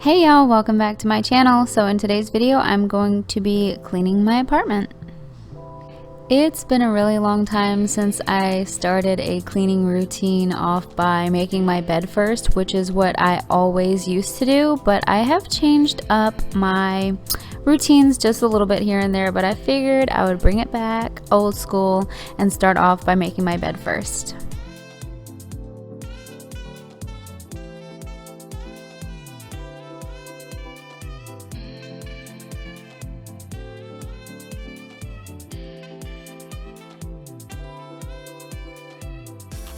Hey y'all, welcome back to my channel. So in today's video, I'm going to be cleaning my apartment. It's been a really long time since I started a cleaning routine off by making my bed first, which is what I always used to do, but I have changed up my routines just a little bit here and there, but I figured I would bring it back old school and start off by making my bed first.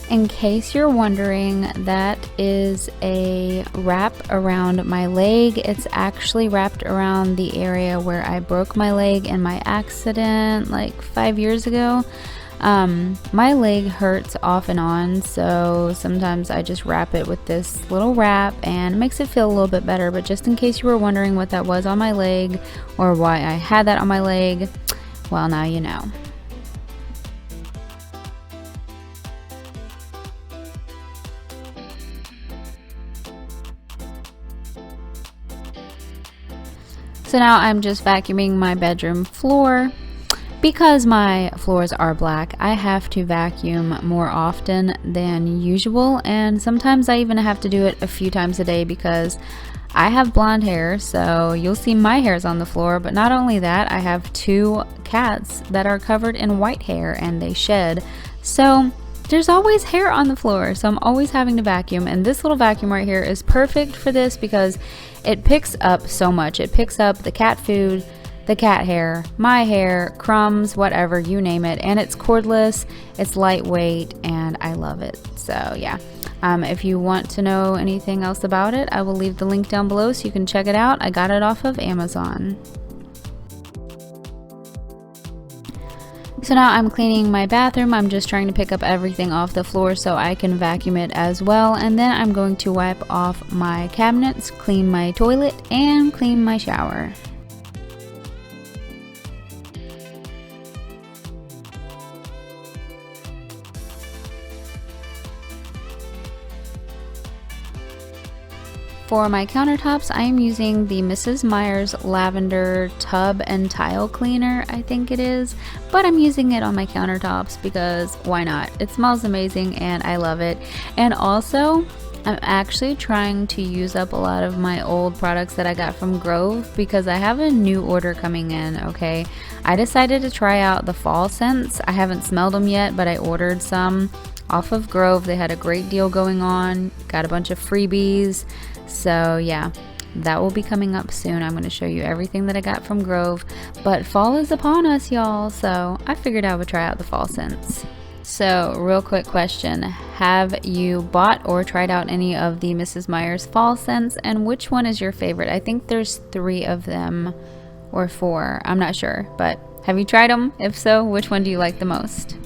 In case you're wondering, that is a wrap around my leg. It's actually wrapped around the area where I broke my leg in my accident like 5 years ago. My leg hurts off and on, so sometimes I just wrap it with this little wrap and it makes it feel a little bit better. But just in case you were wondering what that was on my leg or why I had that on my leg, well, now you know. So now I'm just vacuuming my bedroom floor. Because my floors are black, I have to vacuum more often than usual, and sometimes I even have to do it a few times a day because I have blonde hair, so you'll see my hairs on the floor. But not only that, I have 2 cats that are covered in white hair and they shed, so there's always hair on the floor, so I'm always having to vacuum. And this little vacuum right here is perfect for this because it picks up so much. It picks up the cat food, the cat hair, my hair, crumbs, whatever, you name it. And it's cordless, it's lightweight, and I love it. So yeah, if you want to know anything else about it, I will leave the link down below so you can check it out. I got it off of Amazon. So now I'm cleaning my bathroom. I'm just trying to pick up everything off the floor so I can vacuum it as well. And then I'm going to wipe off my cabinets, clean my toilet, and clean my shower. For my countertops, I am using the Mrs. Meyers lavender tub and tile cleaner, I think it is, but I'm using it on my countertops because why not? It smells amazing and I love it. And also, I'm actually trying to use up a lot of my old products that I got from Grove because I have a new order coming in, okay? I decided to try out the fall scents. I haven't smelled them yet, but I ordered some off of Grove. They had a great deal going on, got a bunch of freebies. So yeah, that will be coming up soon. I'm going to show you everything that I got from Grove. But fall is upon us, y'all, so I figured I would try out the fall scents. So real quick question, have you bought or tried out any of the Mrs. Meyers fall scents, and which one is your favorite? I think there's 3 of them or 4, I'm not sure, but have you tried them? If so, which one do you like the most?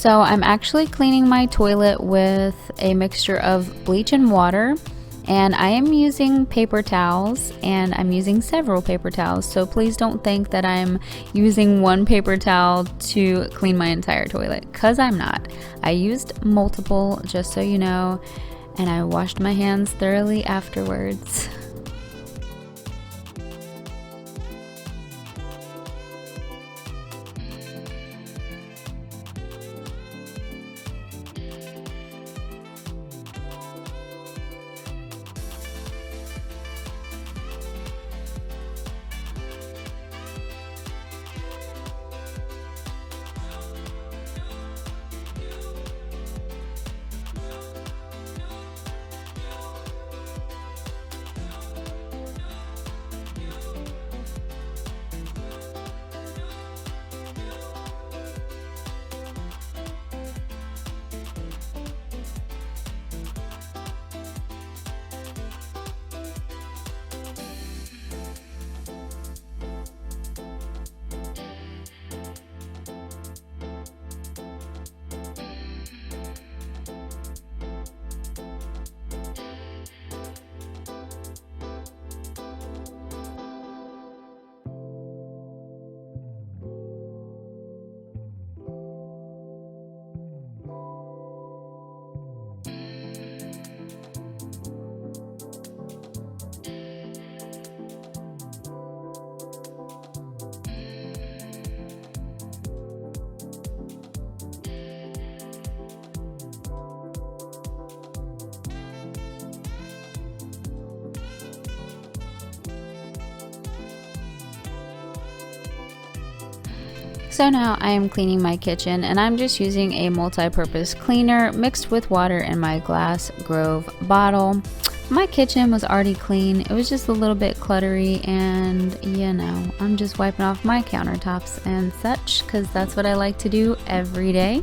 So I'm actually cleaning my toilet with a mixture of bleach and water, and I am using paper towels, and I'm using several paper towels, so please don't think that I'm using one paper towel to clean my entire toilet, because I'm not. I used multiple, just so you know, and I washed my hands thoroughly afterwards. So now I am cleaning my kitchen, and I'm just using a multi-purpose cleaner mixed with water in my glass Grove bottle. My kitchen was already clean. It was just a little bit cluttery, and you know, I'm just wiping off my countertops and such because that's what I like to do every day.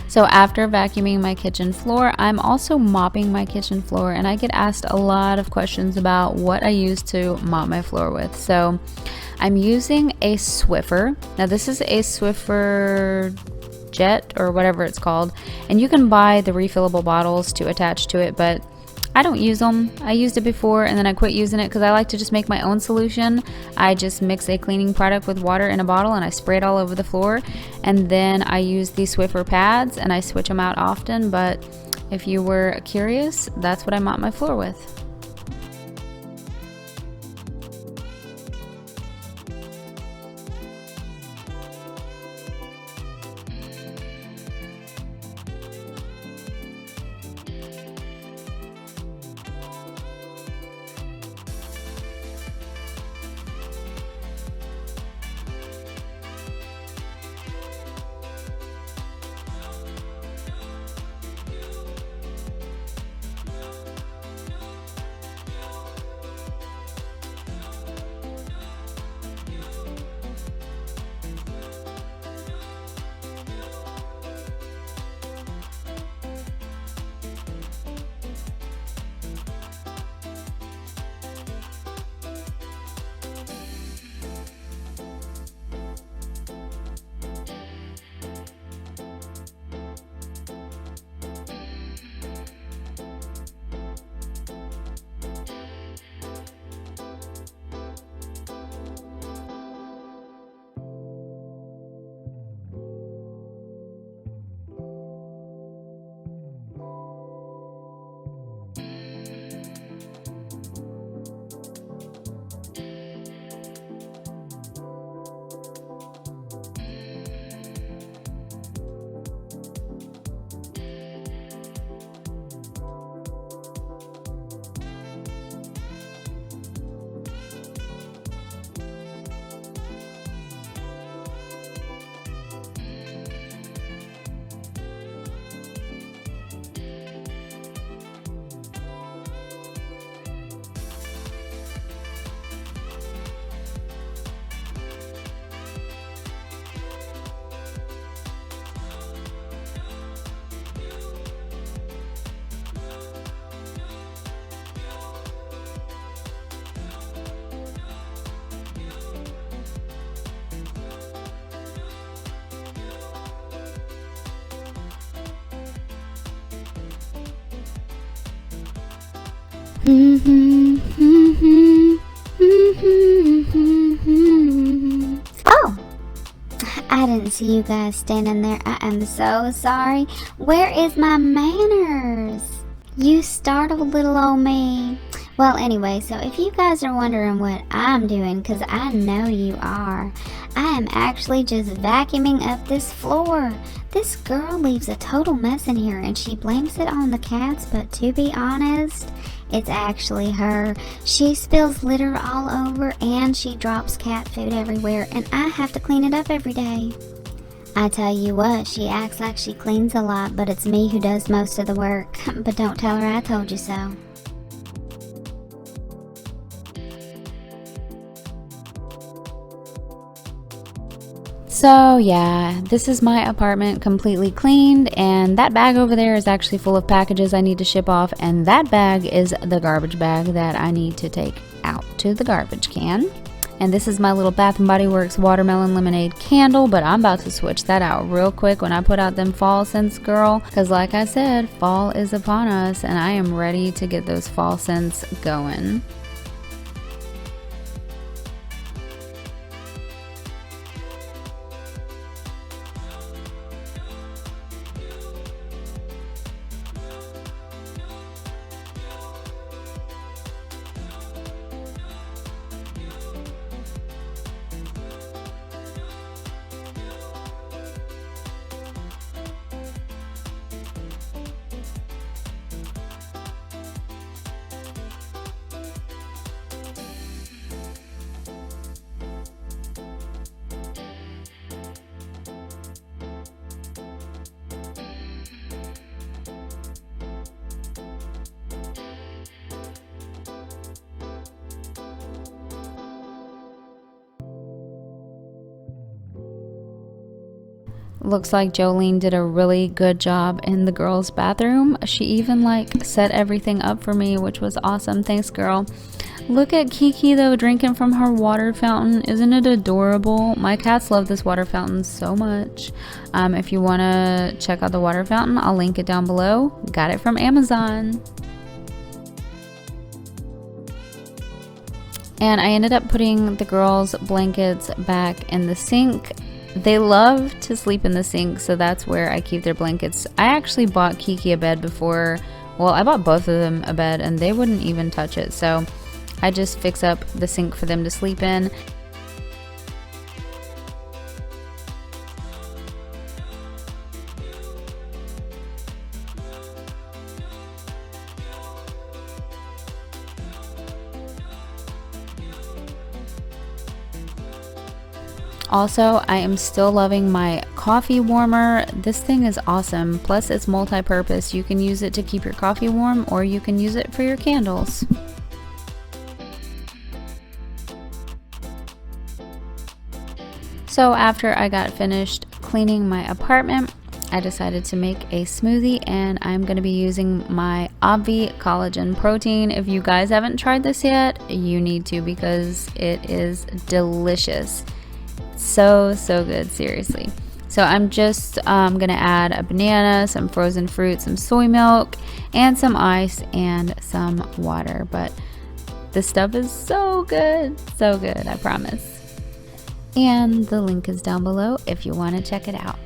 So after vacuuming my kitchen floor, I'm also mopping my kitchen floor, and I get asked a lot of questions about what I use to mop my floor with. So I'm using a Swiffer. Now this is a Swiffer Jet or whatever it's called, and you can buy the refillable bottles to attach to it, but I don't use them. I used it before and then I quit using it because I like to just make my own solution. I just mix a cleaning product with water in a bottle and I spray it all over the floor, and then I use these Swiffer pads and I switch them out often. But if you were curious, that's what I mop my floor with. Oh, I didn't see you guys standing there. I am so sorry. Where is my manners? You startled little old me. Well, anyway, so if you guys are wondering what I'm doing, because I know you are, I am actually just vacuuming up this floor. This girl leaves a total mess in here and she blames it on the cats, but to be honest, it's actually her. She spills litter all over and she drops cat food everywhere, and I have to clean it up every day. I tell you what, she acts like she cleans a lot, but it's me who does most of the work. But don't tell her I told you so. So yeah, this is my apartment completely cleaned, and that bag over there is actually full of packages I need to ship off, and that bag is the garbage bag that I need to take out to the garbage can. And this is my little Bath & Body Works watermelon lemonade candle, but I'm about to switch that out real quick when I put out them fall scents, girl, because like I said, fall is upon us and I am ready to get those fall scents going. Looks like Jolene did a really good job in the girls' bathroom. She even like set everything up for me, which was awesome. Thanks, girl. Look at Kiki though, drinking from her water fountain. Isn't it adorable? My cats love this water fountain so much. If you want to check out the water fountain, I'll link it down below. Got it from Amazon. And I ended up putting the girls' blankets back in the sink. They love to sleep in the sink, so that's where I keep their blankets. I actually bought Kiki a bed before. Well, I bought both of them a bed and they wouldn't even touch it. So I just fix up the sink for them to sleep in. Also, I am still loving my coffee warmer. This thing is awesome. Plus, it's multi-purpose. You can use it to keep your coffee warm, or you can use it for your candles. So after I got finished cleaning my apartment, I decided to make a smoothie, and I'm going to be using my Obvi collagen protein. If you guys haven't tried this yet, you need to, because it is delicious. So good, seriously. So I'm just gonna add a banana, some frozen fruit, some soy milk, and some ice and some water. But this stuff is so good, I promise. And the link is down below if you want to check it out.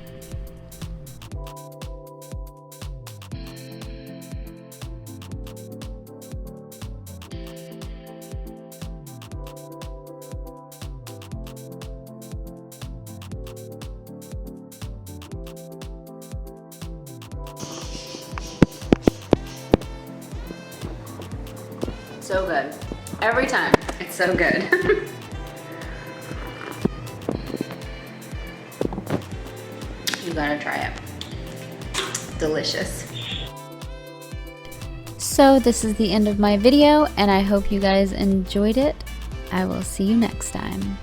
So good. Every time. It's so good. You gotta try it. Delicious. So this is the end of my video, and I hope you guys enjoyed it. I will see you next time.